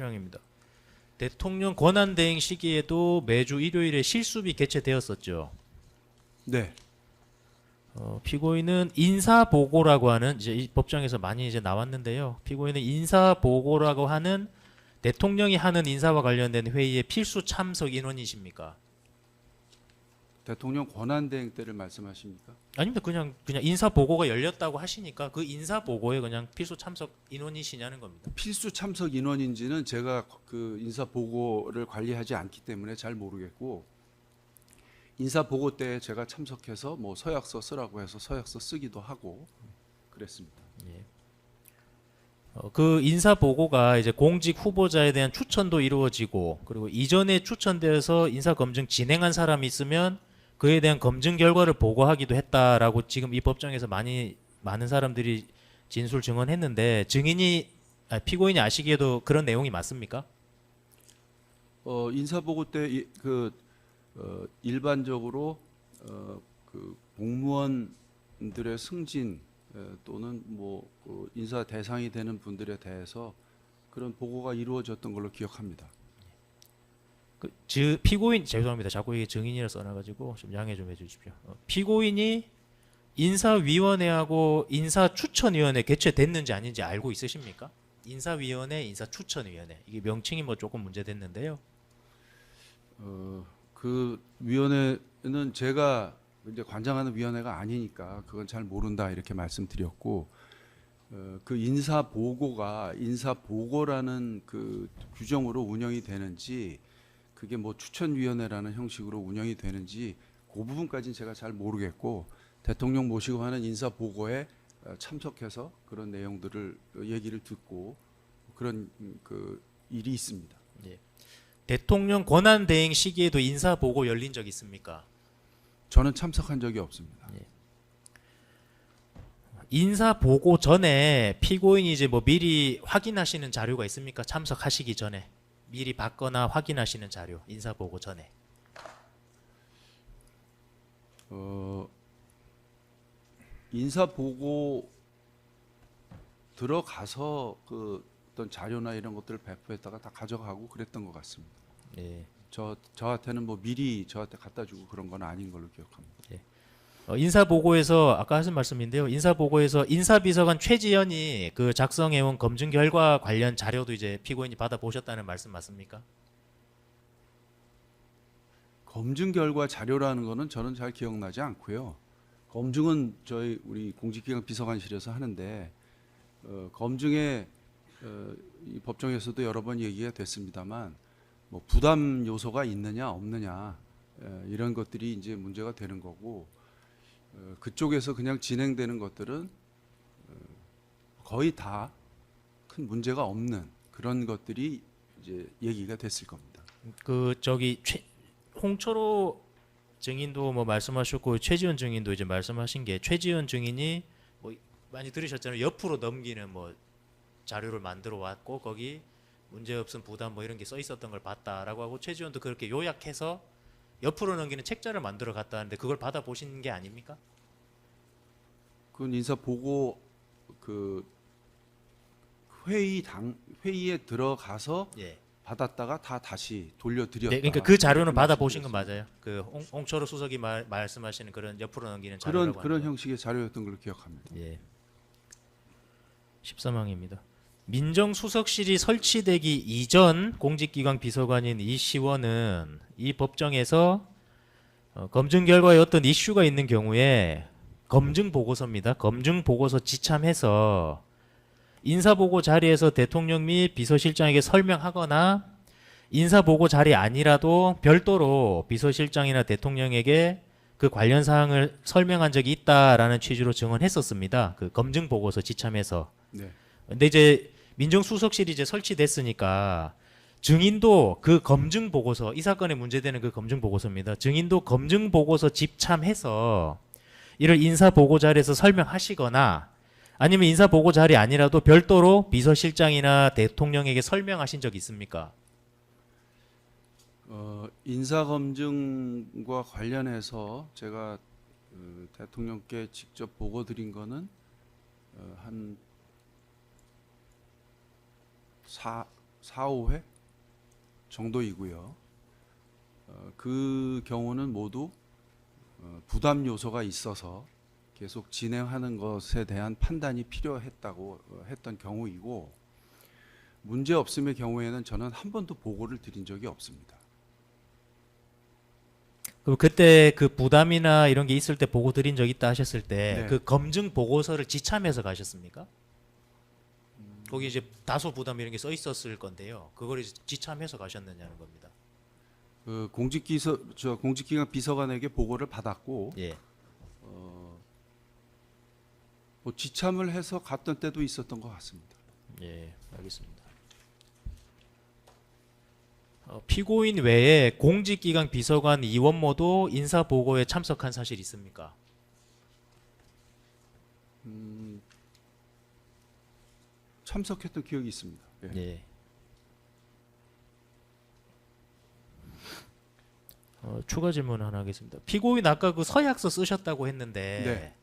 14명입니다. 대통령 권한대행 시기에도 매주 일요일에 실습이 개최되었었죠. 네. 피고인은 인사보고라고 하는 이제 이 법정에서 많이 이제 나왔는데요. 피고인은 인사보고라고 하는 대통령이 하는 인사와 관련된 회의에 필수 참석 인원이십니까? 대통령 권한대행 때를 말씀하십니까? 아닙니다. 그냥 인사보고가 열렸다고 하시니까 그 인사보고에 그냥 필수 참석 인원이시냐는 겁니다. 필수 참석 인원인지는 제가 그 인사 보고를 관리하지 않기 때문에 잘 모르겠고, 인사 보고 때 제가 참석해서 뭐 서약서 쓰라고 해서 서약서 쓰기도 하고 그랬습니다. 그 인사 보고가 이제 공직 후보자에 대한 추천도 이루어지고, 그리고 이전에 추천되어서 인사 검증 진행한 사람이 있으면 그에 대한 검증 결과를 보고하기도 했다라고 지금 이 법정에서 많은 사람들이 진술 증언했는데, 피고인이 아시기에도 그런 내용이 맞습니까? 인사 보고 때 일반적으로 그 공무원들의 승진 또는 그 인사 대상이 되는 분들에 대해서 그런 보고가 이루어졌던 걸로 기억합니다. 피고인, 죄송합니다. 자꾸 이게 증인이라 써놔가지고 좀 양해 좀 해주십시오. 피고인이 인사위원회하고 인사추천위원회 개최됐는지 아닌지 알고 있으십니까? 인사위원회, 인사추천위원회, 이게 명칭이 뭐 조금 문제됐는데요. 그 위원회는 제가 이제 관장하는 위원회가 아니니까 그건 잘 모른다 이렇게 말씀드렸고, 그 인사 보고가 인사 보고라는 그 규정으로 운영이 되는지, 그게 뭐 추천위원회라는 형식으로 운영이 되는지 그 부분까지는 제가 잘 모르겠고, 대통령 모시고 하는 인사 보고에 참석해서 그런 내용들을 얘기를 듣고 그런 그 일이 있습니다. 예. 대통령 권한 대행 시기에도 인사 보고 열린 적 있습니까? 저는 참석한 적이 없습니다. 인사 보고 전에 피고인이 이제 뭐 미리 확인하시는 자료가 있습니까? 참석하시기 전에 미리 받거나 확인하시는 자료, 인사 보고 전에. 인사 보고 들어가서 그 어떤 자료나 이런 것들을 배포했다가 다 가져가고 그랬던 것 같습니다. 예. 저한테는 뭐 미리 저한테 갖다 주고 그런 건 아닌 걸로 기억합니다. 인사 보고에서 아까 하신 말씀인데요. 인사 보고에서 인사비서관 최지연이 그 작성해온 검증 결과 관련 자료도 이제 피고인이 받아 보셨다는 말씀 맞습니까? 검증 결과 자료라는 거는 저는 잘 기억나지 않고요. 검증은 우리 공직기강 비서관실에서 하는데, 검증에 이 법정에서도 여러 번 얘기가 됐습니다만, 뭐 부담 요소가 있느냐 없느냐 이런 것들이 이제 문제가 되는 거고, 그쪽에서 그냥 진행되는 것들은 거의 다 큰 문제가 없는 그런 것들이 이제 얘기가 됐을 겁니다. 홍철호 증인도 뭐 말씀하셨고 최지원 증인도 이제 말씀하신 게, 최지원 증인이 뭐 많이 들으셨잖아요. 옆으로 넘기는 뭐 자료를 만들어 왔고 거기 문제 없음 부담 뭐 이런 게 써 있었던 걸 봤다라고 하고, 최지원도 그렇게 요약해서 옆으로 넘기는 책자를 만들어 갔다 하는데 그걸 받아 보신 게 아닙니까? 그건 인사 보고 그 회의에 들어가서 예. 받았다가 다 다시 돌려드렸다. 네, 그러니까 그 자료는 받아 보신 건 맞아요. 그 홍철호 수석이 말씀하시는 그런 옆으로 넘기는 자료라고 그런 하는 거. 형식의 자료였던 걸로 기억합니다. 예. 13항입니다. 민정수석실이 설치되기 이전 공직기강 비서관인 이 시원은 이 법정에서 검증 결과에 어떤 이슈가 있는 경우에 검증 보고서입니다. 검증 보고서 지참해서 인사보고 자리에서 대통령 및 비서실장에게 설명하거나, 인사보고 자리 아니라도 별도로 비서실장이나 대통령에게 그 관련 사항을 설명한 적이 있다라는 취지로 증언했었습니다. 그 검증 보고서 지참해서. 네. 근데 이제 민정수석실이 이제 설치됐으니까 증인도 그 검증 보고서, 이 사건에 문제되는 그 검증 보고서입니다. 증인도 검증 보고서 집참해서 이를 인사 보고 자리에서 설명하시거나, 아니면 인사 보고 자리 아니라도 별도로 비서실장이나 대통령에게 설명하신 적 있습니까? 인사 검증과 관련해서 제가 대통령께 직접 보고 드린 거는 한 4, 5회 정도이고요. 그 경우는 모두 부담 요소가 있어서 계속 진행하는 것에 대한 판단이 필요했다고 했던 경우이고, 문제 없음의 경우에는 저는 한 번도 보고를 드린 적이 없습니다. 그럼 그때 그 부담이나 이런 게 있을 때 보고 드린 적 있다 하셨을 때 네. 그 검증 보고서를 지참해서 가셨습니까? 거기 이제 다소 부담 이런 게 써 있었을 건데요. 그걸 이제 지참해서 가셨느냐는 겁니다. 그 공직기관 비서관에게 보고를 받았고, 예. 뭐 지참을 해서 갔던 때도 있었던 것 같습니다. 예, 알겠습니다. 피고인 외에 공직기관 비서관 이원모도 인사 보고에 참석한 사실 있습니까? 참석했던 기억이 있습니다. 예. 예. 추가 질문 하나 하겠습니다. 피고인 아까 그 서약서 쓰셨다고 했는데 네.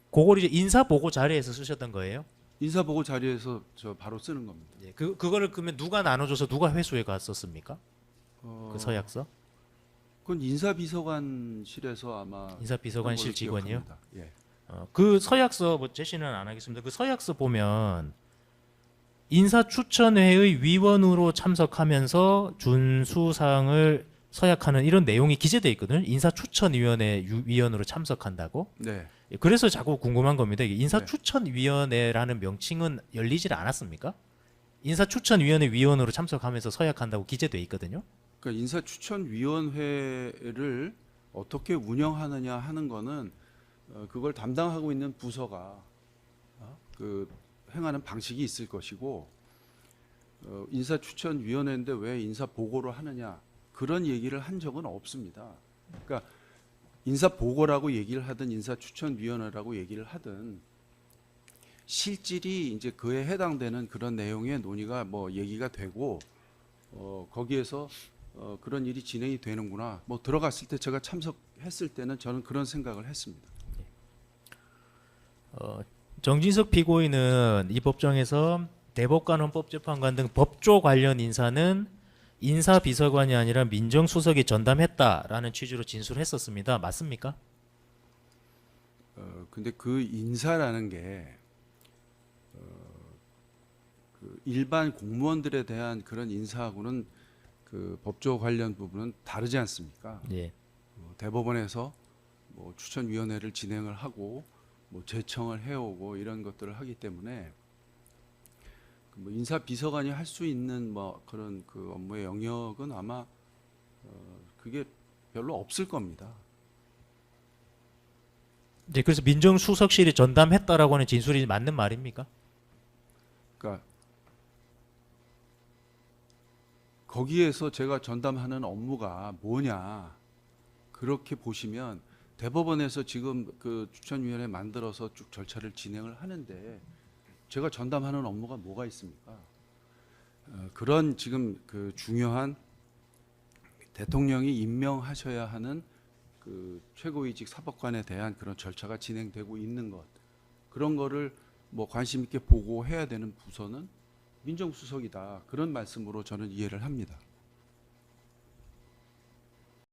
그걸 이제 인사 보고 자리에서 쓰셨던 거예요? 인사보고 자리에서 저 바로 쓰는 겁니다. 예. 그거를 그러면 누가 나눠줘서 누가 회수해 갔었습니까? 그 서약서? 그건 인사비서관실에서 아마 인사비서관실 했던 걸로 직원이요? 기억합니다. 예. 그 서약서 뭐 제시는 안 하겠습니다. 그 서약서 보면 인사추천회의 위원으로 참석하면서 준수사항을 서약하는 이런 내용이 기재돼 있거든요. 인사추천위원회 위원으로 참석한다고. 네. 예, 그래서 자꾸 궁금한 겁니다. 이게 인사추천위원회라는 명칭은 열리질 않았습니까? 인사추천위원회 위원으로 참석하면서 서약한다고 기재돼 있거든요. 그러니까 인사추천위원회를 어떻게 운영하느냐 하는 거는 그걸 담당하고 있는 부서가 그 행하는 방식이 있을 것이고, 인사추천위원회인데 왜 인사 보고를 하느냐 그런 얘기를 한 적은 없습니다. 그러니까 인사 보고라고 얘기를 하든 인사추천위원회라고 얘기를 하든 실질이 이제 그에 해당되는 그런 내용의 논의가 뭐 얘기가 되고, 거기에서 그런 일이 진행이 되는구나. 뭐 들어갔을 때 제가 참석했을 때는 저는 그런 생각을 했습니다. 정진석 피고인은 이 법정에서 대법관, 헌법재판관 등 법조 관련 인사는 인사비서관이 아니라 민정수석이 전담했다라는 취지로 진술했었습니다. 맞습니까? 근데 그 인사라는 게 그 일반 공무원들에 대한 그런 인사하고는 그 법조 관련 부분은 다르지 않습니까? 예. 대법원에서 뭐 추천위원회를 진행을 하고 뭐 제청을 해오고 이런 것들을 하기 때문에 뭐 인사 비서관이 할 수 있는 뭐 그런 그 업무의 영역은 아마 그게 별로 없을 겁니다. 이제 그래서 민정수석실이 전담했다라고 하는 진술이 맞는 말입니까? 그러니까 거기에서 제가 전담하는 업무가 뭐냐 그렇게 보시면 대법원에서 지금 그 추천위원회 만들어서 쭉 절차를 진행을 하는데 제가 전담하는 업무가 뭐가 있습니까? 그런 지금 그 중요한 대통령이 임명하셔야 하는 그 최고위직 사법관에 대한 그런 절차가 진행되고 있는 것, 그런 거를 뭐 관심 있게 보고 해야 되는 부서는 민정수석이다, 그런 말씀으로 저는 이해를 합니다.